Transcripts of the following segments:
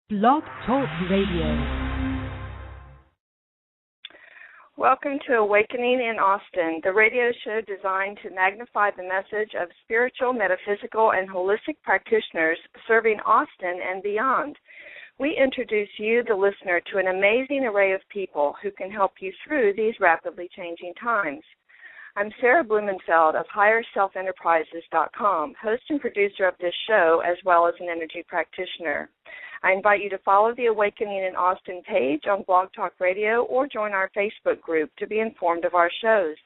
Blog Talk Radio. Welcome to Awakening in Austin, the radio show designed to magnify the message of spiritual, metaphysical, and holistic practitioners serving Austin and beyond. We introduce you, the listener, to an amazing array of people who can help you through these rapidly changing times. I'm Sara Blumenfeld of HigherSelfEnterprises.com, host and producer of this show, as well as an energy practitioner. I invite you to follow the Awakening in Austin page on Blog Talk Radio or join our Facebook group to be informed of our shows.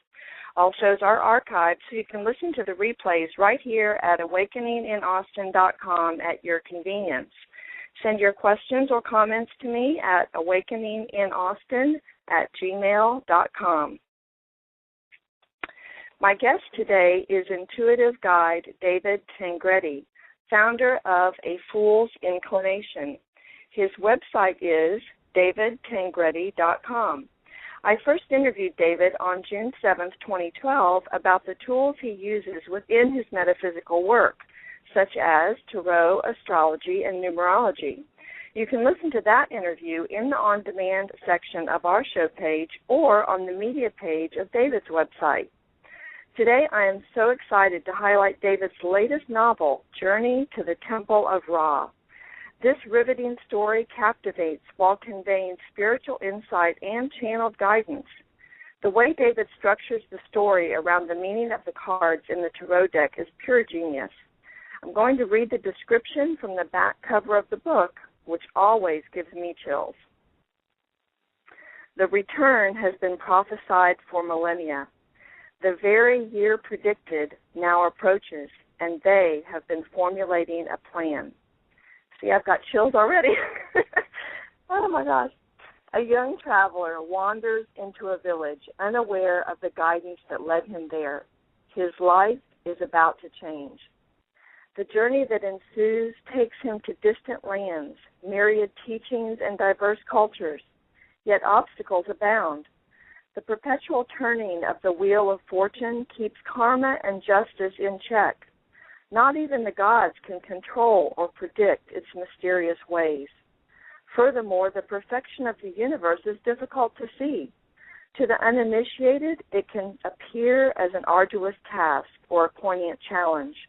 All shows are archived, so you can listen to the replays right here at awakeninginaustin.com at your convenience. Send your questions or comments to me at awakeninginaustin@gmail.com. My guest today is intuitive guide David Tangredi, founder of A Fool's Inclination. His website is davidtangredi.com. I first interviewed David on June 7, 2012, about the tools he uses within his metaphysical work, such as tarot, astrology, and numerology. You can listen to that interview in the on-demand section of our show page or on the media page of David's website. Today, I am so excited to highlight David's latest novel, Journey to the Temple of Ra. This riveting story captivates while conveying spiritual insight and channeled guidance. The way David structures the story around the meaning of the cards in the tarot deck is pure genius. I'm going to read the description from the back cover of the book, which always gives me chills. The return has been prophesied for millennia. The very year predicted now approaches, and they have been formulating a plan. See, I've got chills already. Oh, my gosh. A young traveler wanders into a village, unaware of the guidance that led him there. His life is about to change. The journey that ensues takes him to distant lands, myriad teachings, and diverse cultures, yet obstacles abound. The perpetual turning of the wheel of fortune keeps karma and justice in check. Not even the gods can control or predict its mysterious ways. Furthermore, the perfection of the universe is difficult to see. To the uninitiated, it can appear as an arduous task or a poignant challenge.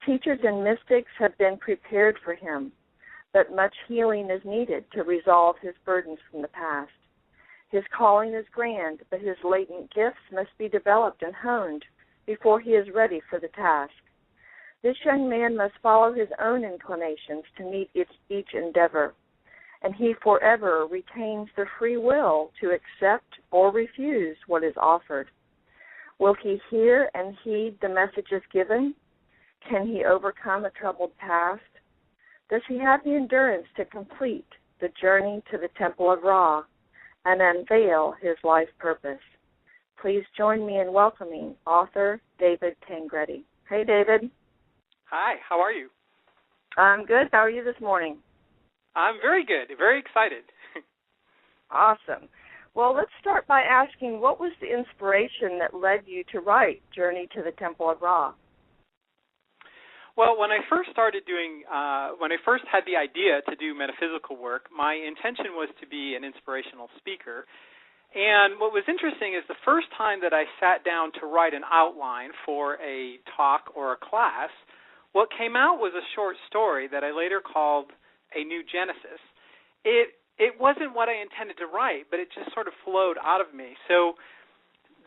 Teachers and mystics have been prepared for him, but much healing is needed to resolve his burdens from the past. His calling is grand, but his latent gifts must be developed and honed before he is ready for the task. This young man must follow his own inclinations to meet each endeavor, and he forever retains the free will to accept or refuse what is offered. Will he hear and heed the messages given? Can he overcome a troubled past? Does he have the endurance to complete the journey to the Temple of Ra and unveil his life purpose? Please join me in welcoming author David Tangredi. Hey, David. Hi, how are you? I'm good. How are you this morning? I'm very good, very excited. Awesome. Well, let's start by asking, what was the inspiration that led you to write Journey to the Temple of Ra? Well, when I first had the idea to do metaphysical work, my intention was to be an inspirational speaker. And what was interesting is the first time that I sat down to write an outline for a talk or a class, what came out was a short story that I later called A New Genesis. It wasn't what I intended to write, but it just sort of flowed out of me. So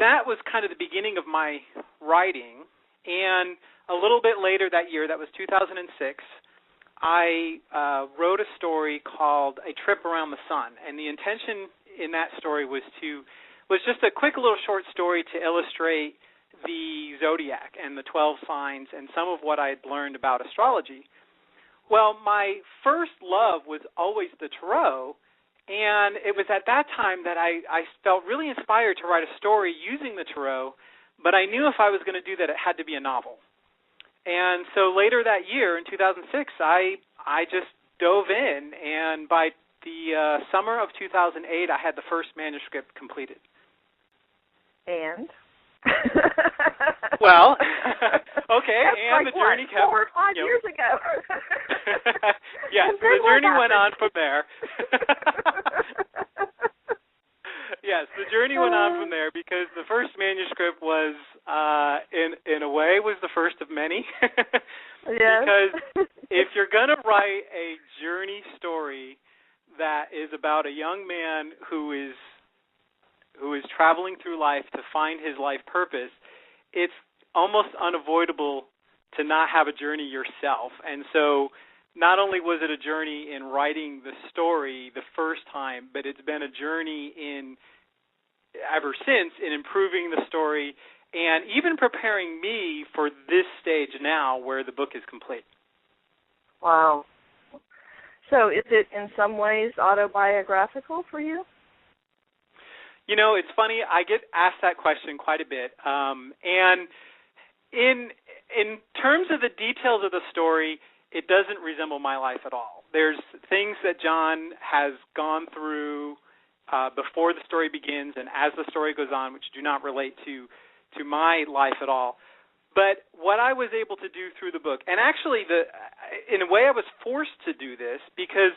that was kind of the beginning of my writing. And a little bit later that year, that was 2006, I wrote a story called A Trip Around the Sun. And the intention in that story was just a quick little short story to illustrate the zodiac and the 12 signs and some of what I had learned about astrology. Well, my first love was always the tarot, and it was at that time that I felt really inspired to write a story using the tarot, but I knew if I was going to do that, it had to be a novel. And so later that year, in 2006, I just dove in, and by the summer of 2008, I had the first manuscript completed. And? Well, okay, That's and like the journey what, kept 4 or 5 years ago. Yes, And the then journey what went on happened? from there. Yes, the journey went on from there because the first manuscript was, in a way, was the first of many. Yes. Because if you're going to write a journey story that is about a young man who is traveling through life to find his life purpose, it's almost unavoidable to not have a journey yourself. And so not only was it a journey in writing the story the first time, but it's been a journey ever since in improving the story and even preparing me for this stage now where the book is complete. Wow. So is it in some ways autobiographical for you? You know, it's funny. I get asked that question quite a bit. And in terms of the details of the story, it doesn't resemble my life at all. There's things that John has gone through before the story begins and as the story goes on, which do not relate to my life at all. But what I was able to do through the book, and actually, in a way, I was forced to do this because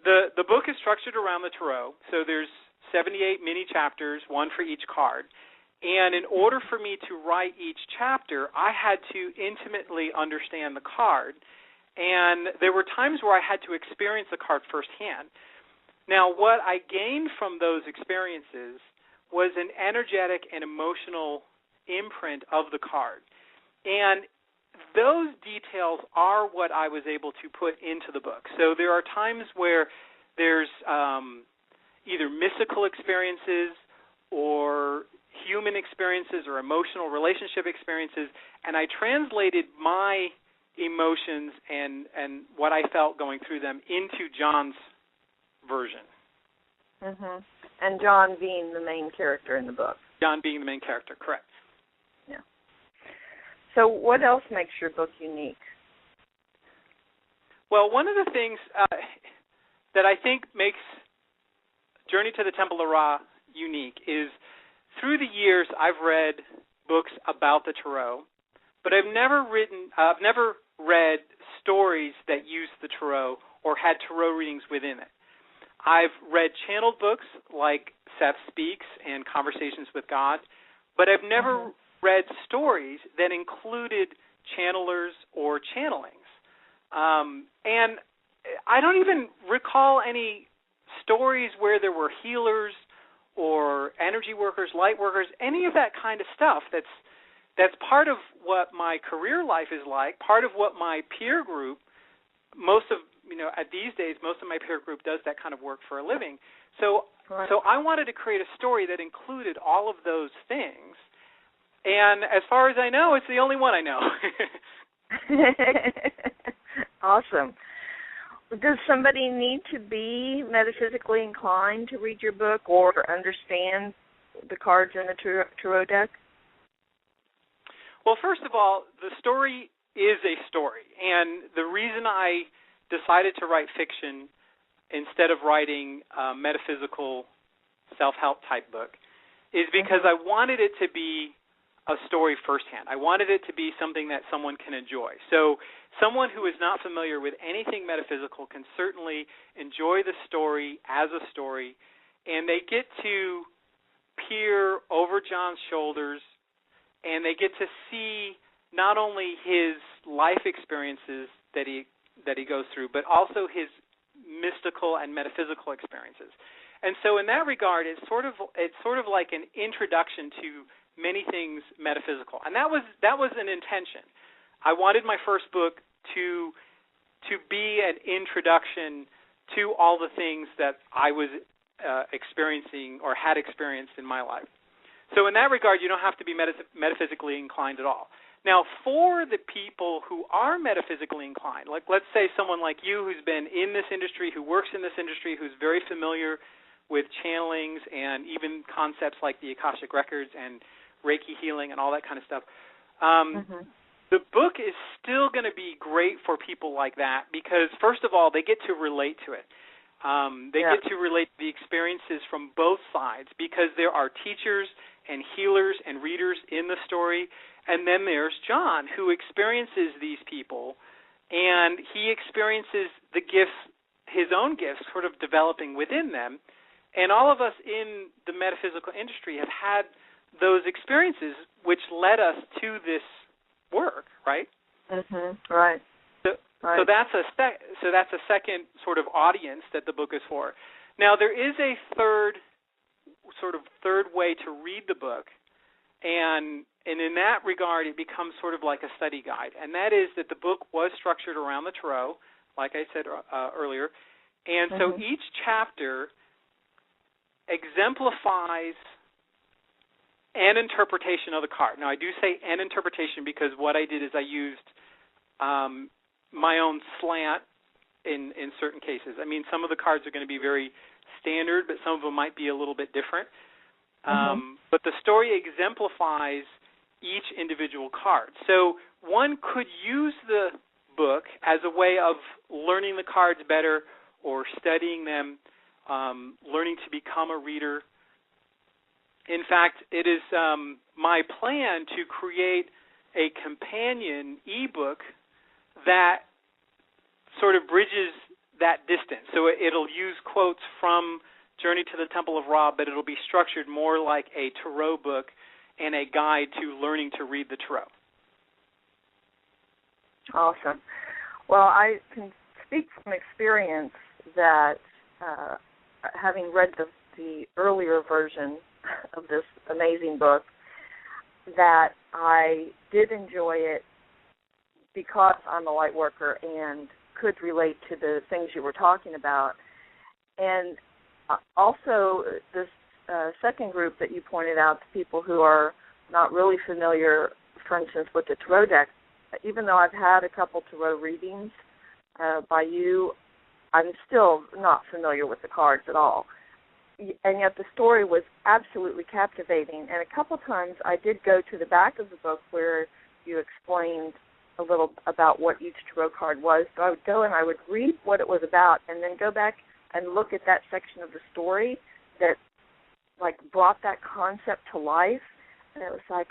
the book is structured around the tarot. So there's 78 mini chapters, one for each card. And in order for me to write each chapter, I had to intimately understand the card. And there were times where I had to experience the card firsthand. Now, what I gained from those experiences was an energetic and emotional imprint of the card. And those details are what I was able to put into the book. So there are times where there's either mystical experiences or human experiences or emotional relationship experiences, and I translated my emotions and what I felt going through them into John's version. Mm-hmm. And John being the main character in the book. John being the main character, correct. Yeah. So what else makes your book unique? Well, one of the things that I think makes Journey to the Temple of Ra unique is through the years I've read books about the tarot, but I've never read stories that use the tarot or had tarot readings within it. I've read channeled books like Seth Speaks and Conversations with God, but I've never read stories that included channelers or channelings. And I don't even recall any stories where there were healers or energy workers, light workers, any of that kind of stuff. That's part of what my career life is like, part of what my peer group, at these days, most of my peer group does that kind of work for a living. So I wanted to create a story that included all of those things. And as far as I know, it's the only one I know. Awesome. Does somebody need to be metaphysically inclined to read your book or understand the cards in the tarot deck? Well, first of all, the story is a story. And the reason I decided to write fiction instead of writing a metaphysical self-help type book is because I wanted it to be a story firsthand. I wanted it to be something that someone can enjoy. So someone who is not familiar with anything metaphysical can certainly enjoy the story as a story, and they get to peer over John's shoulders, and they get to see not only his life experiences that he goes through, but also his mystical and metaphysical experiences. And so in that regard, it's sort of like an introduction to many things metaphysical. And that was an intention. I wanted my first book to be an introduction to all the things that I was experiencing or had experienced in my life. So in that regard, you don't have to be metaphysically inclined at all. Now, for the people who are metaphysically inclined, like let's say someone like you who's been in this industry, who works in this industry, who's very familiar with channelings and even concepts like the Akashic Records and Reiki healing and all that kind of stuff, the book is still going to be great for people like that because, first of all, they get to relate to it. They get to relate the experiences from both sides because there are teachers and healers and readers in the story, and then there's John, who experiences these people, and he experiences the gifts, his own gifts, sort of developing within them. And all of us in the metaphysical industry have had those experiences, which led us to this work, right? Mm-hmm. Right. So that's a second sort of audience that the book is for. Now there is a third way to read the book, and in that regard it becomes sort of like a study guide, and that is that the book was structured around the tarot, like I said earlier, and so each chapter exemplifies an interpretation of the card. Now I do say an interpretation because what I did is I used my own slant in certain cases. I mean, some of the cards are going to be very standard, but some of them might be a little bit different. But the story exemplifies each individual card. So one could use the book as a way of learning the cards better or studying them, learning to become a reader. In fact, it is my plan to create a companion ebook that sort of bridges that distance. So it'll use quotes from Journey to the Temple of Ra, but it'll be structured more like a tarot book and a guide to learning to read the tarot. Awesome. Well, I can speak from experience that having read the earlier version of this amazing book, that I did enjoy it because I'm a light worker and could relate to the things you were talking about. And also this second group that you pointed out, the people who are not really familiar, for instance, with the tarot deck, even though I've had a couple tarot readings by you, I'm still not familiar with the cards at all. And yet the story was absolutely captivating. And a couple times I did go to the back of the book where you explained a little about what each tarot card was. So I would go and I would read what it was about and then go back and look at that section of the story that, like, brought that concept to life. And it was like,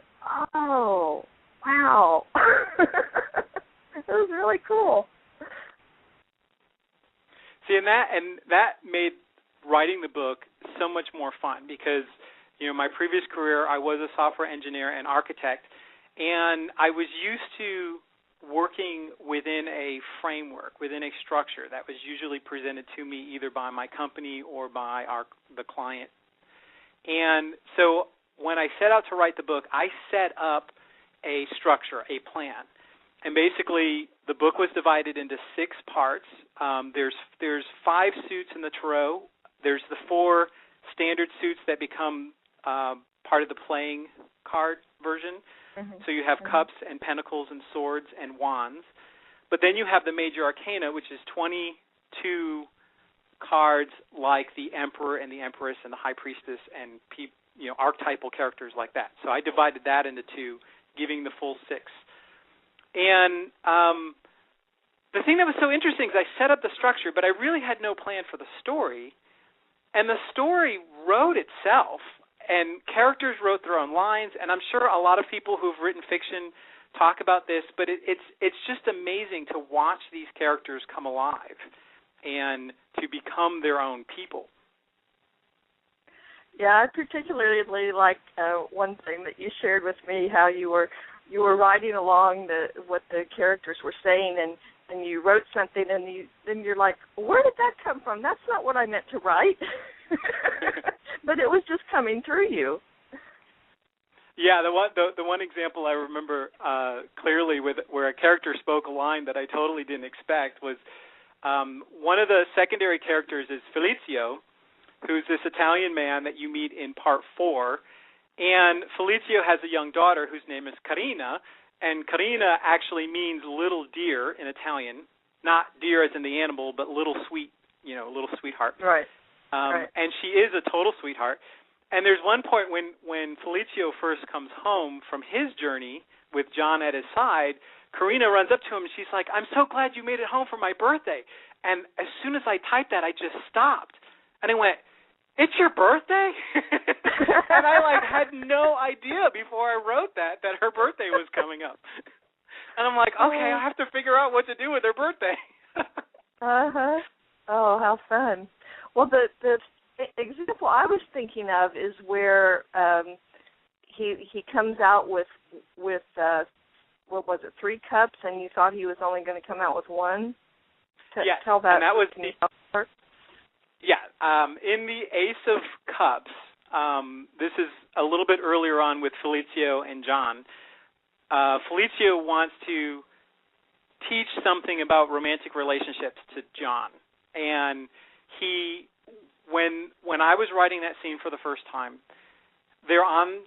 oh, wow. It was really cool. See, and that made writing the book so much more fun because, you know, my previous career, I was a software engineer and architect, and I was used to working within a framework, within a structure that was usually presented to me either by my company or by the client. And so when I set out to write the book, I set up a structure, a plan. And basically, the book was divided into 6 parts. There's 5 suits in the tarot. There's the 4 standard suits that become part of the playing card version. So you have cups and pentacles and swords and wands. But then you have the major arcana, which is 22 cards like the Emperor and the Empress and the High Priestess and archetypal characters like that. So I divided that into 2, giving the full 6. And the thing that was so interesting is I set up the structure, but I really had no plan for the story. And the story wrote itself, and characters wrote their own lines, and I'm sure a lot of people who've written fiction talk about this, but it's just amazing to watch these characters come alive and to become their own people. Yeah, I particularly liked one thing that you shared with me, how you were writing along what the characters were saying, and you wrote something, and then you're like, where did that come from? That's not what I meant to write. But it was just coming through you. Yeah, the one example I remember clearly where a character spoke a line that I totally didn't expect was one of the secondary characters is Felicio, who's this Italian man that you meet in part 4. And Felicio has a young daughter whose name is Carina, and Carina actually means little dear in Italian, not dear as in the animal, but little sweetheart. Right. Right. And she is a total sweetheart. And there's one point when Felicio first comes home from his journey with John at his side, Karina runs up to him, and she's like, I'm so glad you made it home for my birthday. And as soon as I typed that, I just stopped. And I went, it's your birthday? And I, had no idea before I wrote that her birthday was coming up. And I'm like, okay, I have to figure out what to do with her birthday. Uh-huh. Oh, how fun. Well, the example I was thinking of is where he comes out with what was it, 3 cups, and you thought he was only going to come out with 1? Yes, tell that. And that was in the Ace of Cups, this is a little bit earlier on with Felicio and John. Felicio wants to teach something about romantic relationships to John. And when I was writing that scene for the first time, they're on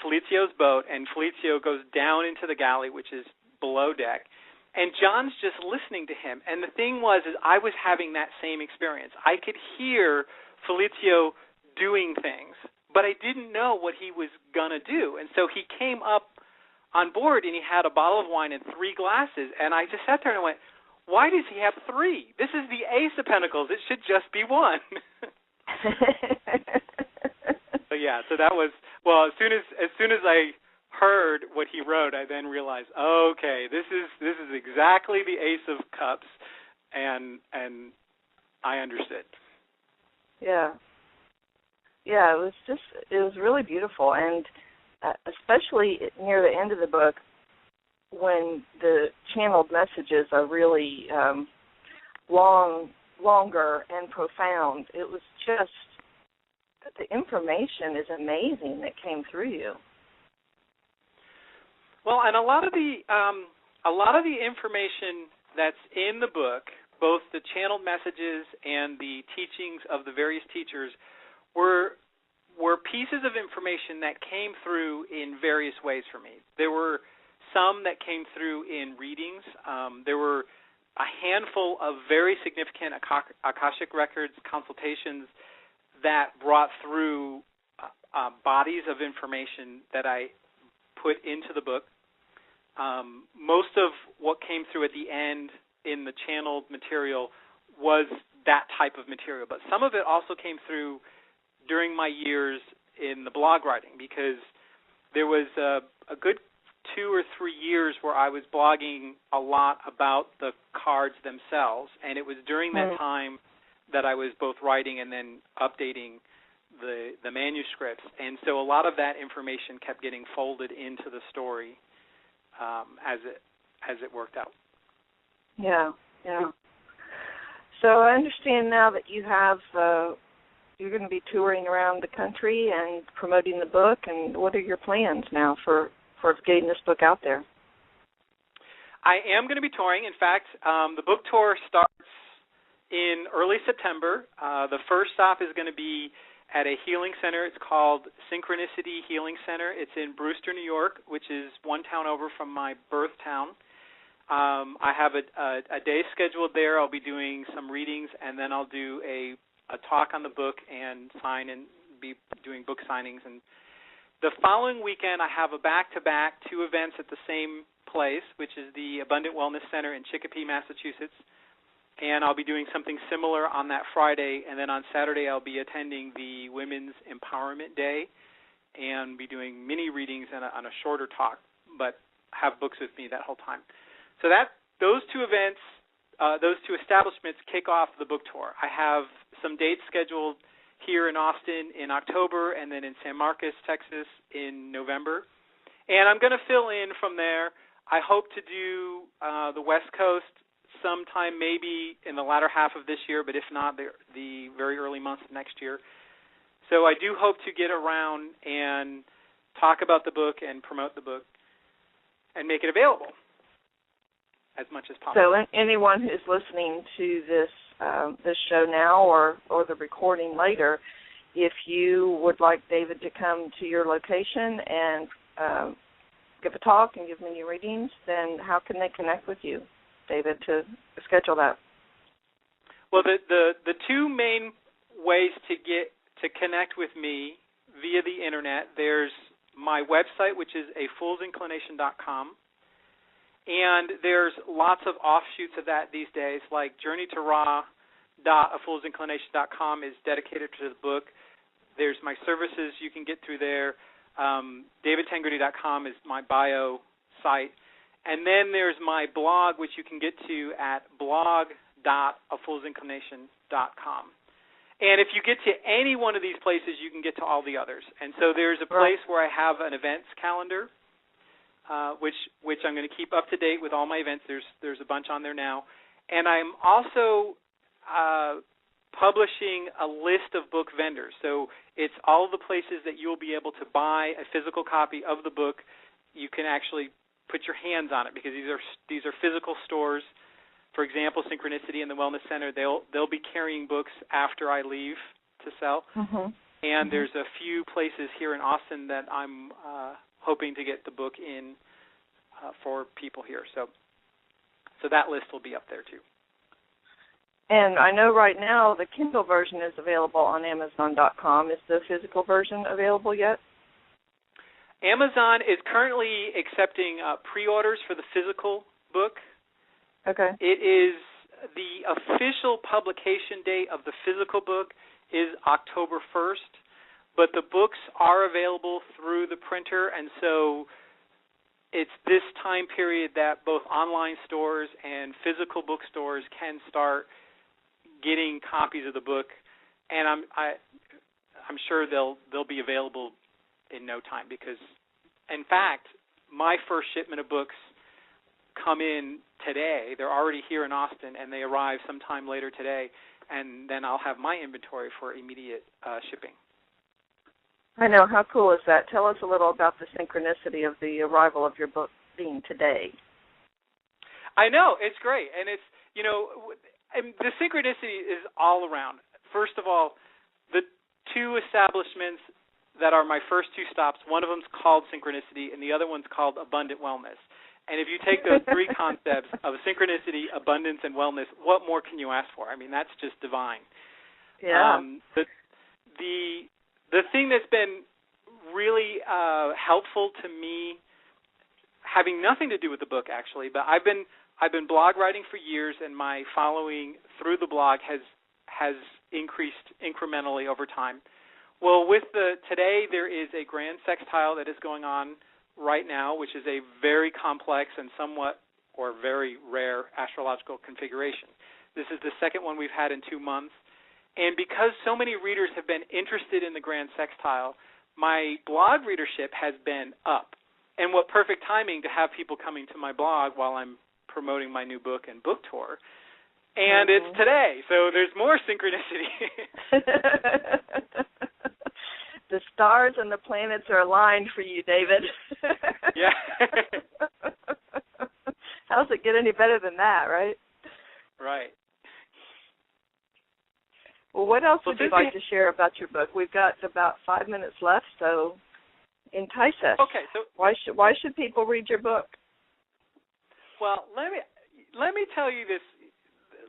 Felicio's boat, and Felicio goes down into the galley, which is below deck, and John's just listening to him. And the thing is I was having that same experience. I could hear Felicio doing things, but I didn't know what he was going to do. And so he came up on board, and he had a bottle of wine and 3 glasses, and I just sat there and went, why does he have 3? This is the Ace of Pentacles. It should just be 1. So that was, as soon as I heard what he wrote, I then realized, okay, this is exactly the Ace of Cups, and I understood. Yeah, it was really beautiful, and especially near the end of the book, when the channeled messages are really longer and profound. It was just, the information is amazing that came through you. Well, and a lot of the information that's in the book, both the channeled messages and the teachings of the various teachers, were pieces of information that came through in various ways for me. There were some that came through in readings. There were a handful of very significant Akashic Records consultations that brought through bodies of information that I put into the book. Most of what came through at the end in the channeled material was that type of material, but some of it also came through during my years in the blog writing, because there was a good 2 or 3 years where I was blogging a lot about the cards themselves, and it was during that time that I was both writing and then updating the manuscripts, and so a lot of that information kept getting folded into the story as it worked out. Yeah. So I understand now that you have you're going to be touring around the country and promoting the book, and what are your plans now for getting this book out there? I am going to be touring. In fact, the book tour starts in early September. The first stop is going to be at a healing center. It's called Synchronicity Healing Center. It's in Brewster, New York, which is one town over from my birth town. I have a day scheduled there. I'll be doing some readings, and then I'll do a talk on the book and sign and be doing book signings. And the following weekend, I have a back-to-back 2 events at the same place, which is the Abundant Wellness Center in Chicopee, Massachusetts. And I'll be doing something similar on that Friday. And then on Saturday, I'll be attending the Women's Empowerment Day and be doing mini readings on a shorter talk, but have books with me that whole time. So those 2 events, those 2 establishments kick off the book tour. I have some dates scheduled here in Austin in October, and then in San Marcos, Texas in November. And I'm going to fill in from there. I hope to do the West Coast sometime maybe in the latter half of this year, but if not, the very early months of next year. So I do hope to get around and talk about the book and promote the book and make it available as much as possible. So anyone who's listening to this show now or the recording later, if you would like David to come to your location and give a talk and give mini readings, then how can they connect with you, David, to schedule that? Well, the 2 main ways to connect with me via the internet, there's my website, which is afoolsinclination.com, And there's lots of offshoots of that these days, like journeytora.afoolsinclination.com is dedicated to the book. There's my services you can get through there. DavidTangredi.com is my bio site. And then there's my blog, which you can get to at blog.afoolsinclination.com. And if you get to any one of these places, you can get to all the others. And so there's a place where I have an events calendar, which I'm going to keep up to date with all my events. There's a bunch on there now. And I'm also publishing a list of book vendors. So it's all the places that you'll be able to buy a physical copy of the book. You can actually put your hands on it because these are physical stores. For example, Synchronicity and the Wellness Center, they'll be carrying books after I leave to sell. Mm-hmm. And there's a few places here in Austin that I'm hoping to get the book in for people here. So that list will be up there too. And I know right now the Kindle version is available on Amazon.com. Is the physical version available yet? Amazon is currently accepting pre-orders for the physical book. Okay. It is the official publication date of the physical book is October 1st, but the books are available through the printer, and so it's this time period that both online stores and physical bookstores can start getting copies of the book, and I'm sure they'll be available in no time because, in fact, my first shipment of books come in today. They're already here in Austin, and they arrive sometime later today, and then I'll have my inventory for immediate shipping. I know. How cool is that? Tell us a little about the synchronicity of the arrival of your book being today. I know. It's great, and it's, and the synchronicity is all around. First of all, the two establishments that are my first two stops, one of them's called Synchronicity, and the other one's called Abundant Wellness. And if you take those three concepts of synchronicity, abundance, and wellness, what more can you ask for? I mean, that's just divine. Yeah. The thing that's been really helpful to me, having nothing to do with the book actually, but I've been blog writing for years, and my following through the blog has increased incrementally over time. Well, today there is a grand sextile that is going on right now, which is a very complex and somewhat or very rare astrological configuration. This is the second one we've had in 2 months. And because so many readers have been interested in the grand sextile, my blog readership has been up. And what perfect timing to have people coming to my blog while I'm promoting my new book and book tour. And it's today, so there's more synchronicity. The stars and the planets are aligned for you, David. Yeah. How's it get any better than that, right? Right. Well, what else would you like to share about your book? We've got about 5 minutes left, so entice us. Okay. So why should people read your book? Well, let me tell you this.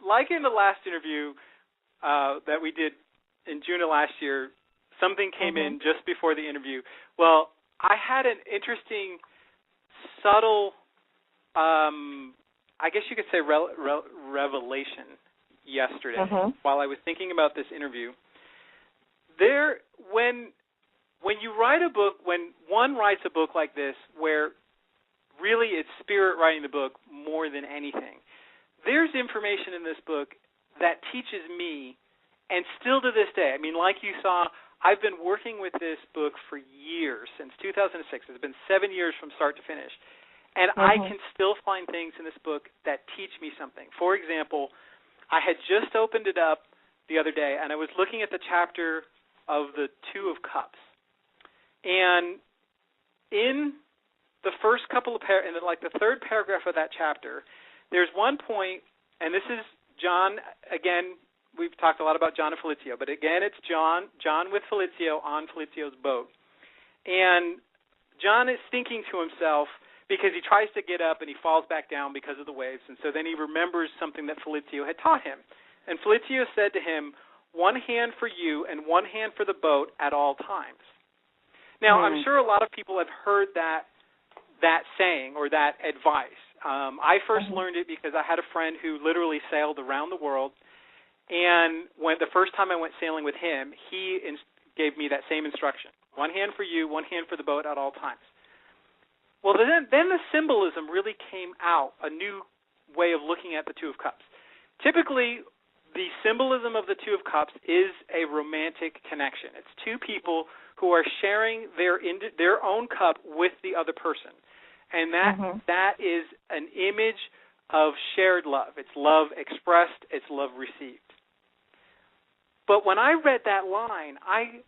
Like in the last interview that we did in June of last year, something came in just before the interview. Well, I had an interesting, subtle, I guess you could say revelation yesterday while I was thinking about this interview. When you write a book, when one writes a book like this, where really it's spirit writing the book more than anything, there's information in this book that teaches me, and still to this day, I mean, like you saw, I've been working with this book for years, since 2006. It's been 7 years from start to finish. And I can still find things in this book that teach me something. For example, I had just opened it up the other day, and I was looking at the chapter of the Two of Cups. And in the first couple of the third paragraph of that chapter, there's one point, and this is John, again, we've talked a lot about John and Felicio, but again, it's John with Felicio on Felicio's boat. And John is thinking to himself, because he tries to get up and he falls back down because of the waves, and so then he remembers something that Felicio had taught him. And Felicio said to him, "One hand for you and one hand for the boat at all times." Now, I'm sure a lot of people have heard that saying or that advice. I first learned it because I had a friend who literally sailed around the world, and when the first time I went sailing with him, he gave me that same instruction. One hand for you, one hand for the boat at all times. Well, then the symbolism really came out, a new way of looking at the Two of Cups. Typically, the symbolism of the Two of Cups is a romantic connection. It's two people who are sharing their own cup with the other person. And that is an image of shared love. It's love expressed, it's love received. But when I read that line, I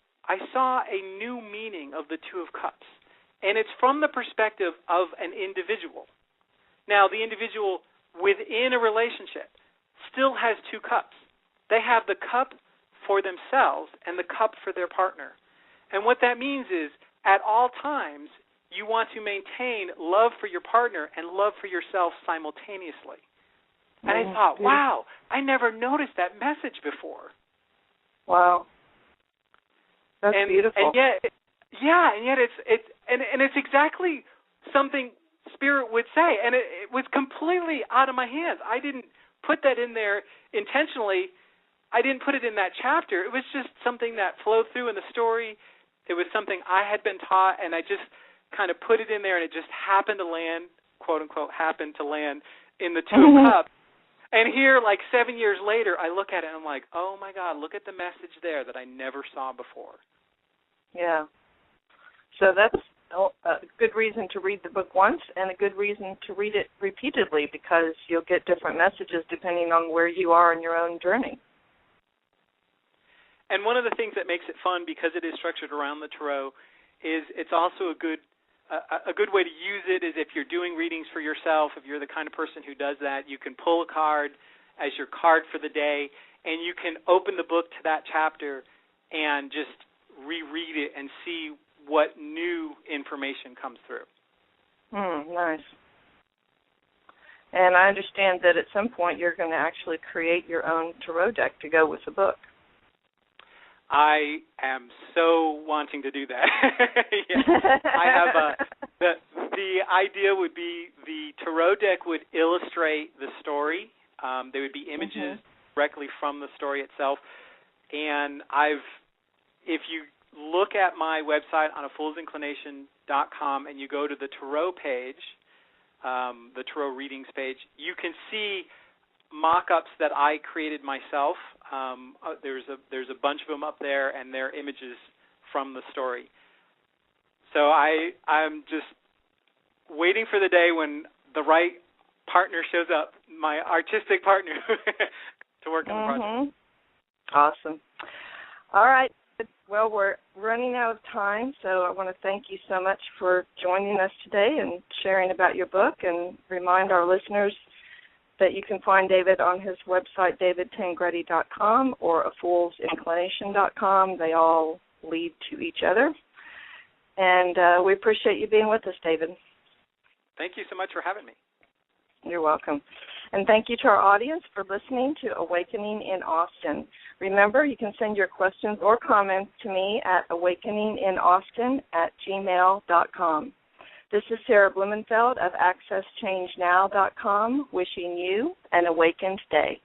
saw a new meaning of the Two of Cups. And it's from the perspective of an individual. Now, the individual within a relationship still has two cups. They have the cup for themselves and the cup for their partner. And what that means is, at all times, you want to maintain love for your partner and love for yourself simultaneously. And I thought, wow, I never noticed that message before. Wow. That's beautiful. And yet it's exactly something Spirit would say, and it was completely out of my hands. I didn't put that in there intentionally. I didn't put it in that chapter. It was just something that flowed through in the story. It was something I had been taught, and I just kind of put it in there, and it just happened to land, quote unquote, happened to land in the Two of Cups. And here, like 7 years later, I look at it and I'm like, oh my God, look at the message there that I never saw before. Yeah. So that's a good reason to read the book once and a good reason to read it repeatedly, because you'll get different messages depending on where you are in your own journey. And one of the things that makes it fun, because it is structured around the tarot, is it's also a good way to use it is if you're doing readings for yourself, if you're the kind of person who does that, you can pull a card as your card for the day, and you can open the book to that chapter and just reread it and see what new information comes through. Nice. And I understand that at some point you're going to actually create your own tarot deck to go with the book. I am so wanting to do that. I have the idea would be the tarot deck would illustrate the story. There would be images directly from the story itself. And if you look at my website on afoolsinclination.com and you go to the tarot page, the tarot readings page, you can see mock-ups that I created myself. There's a bunch of them up there, and they're images from the story. So I'm just waiting for the day when the right partner shows up, my artistic partner, to work on the project. Awesome. All right. Well, we're running out of time, so I want to thank you so much for joining us today and sharing about your book, and remind our listeners that you can find David on his website, davidtangredi.com or afoolsinclination.com. They all lead to each other. And we appreciate you being with us, David. Thank you so much for having me. You're welcome. And thank you to our audience for listening to Awakening in Austin. Remember, you can send your questions or comments to me at awakeninginaustin@gmail.com. This is Sara Blumenfeld of AccessChangeNow.com, wishing you an awakened day.